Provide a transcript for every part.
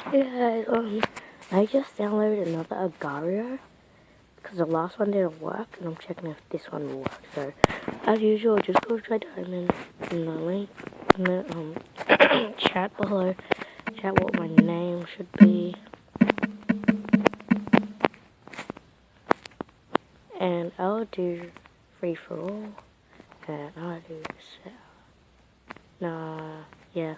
Hey guys, I just downloaded another Agario because the last one didn't work, and I'm checking if this one will work. So, as usual, just go try diamond in the link in the chat below. Chat what my name should be, and I'll do free for all, and I'll do yeah.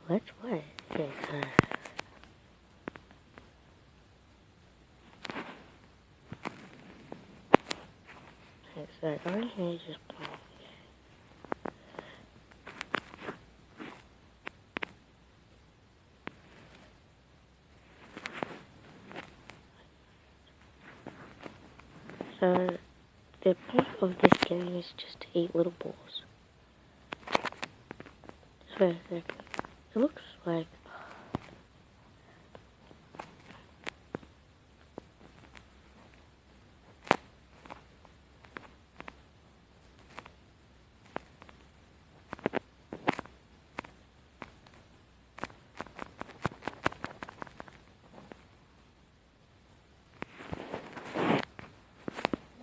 Let's play. Okay, so I'm here just playing. So the point of this game is just to eat little balls. So it looks like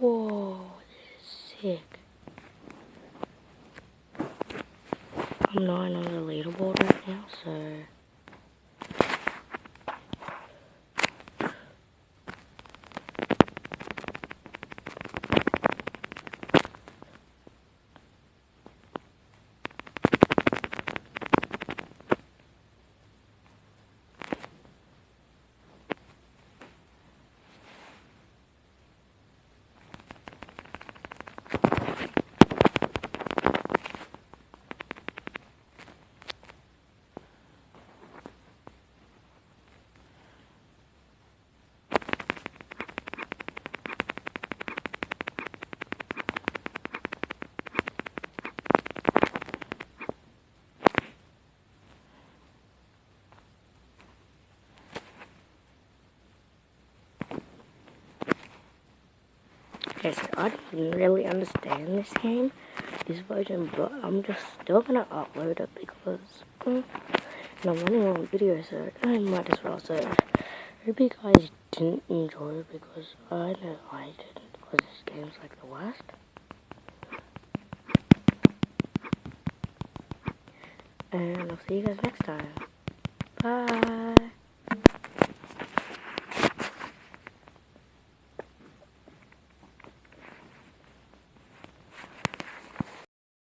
whoa, this is sick. I'm 9 on the leaderboard right now, so okay, so I didn't really understand this game, this version, but I'm just still gonna upload it because and I'm running on video, so I might as well. So I hope you guys didn't enjoy it because I know I didn't, because this game's like the worst. And I'll see you guys next time. Bye.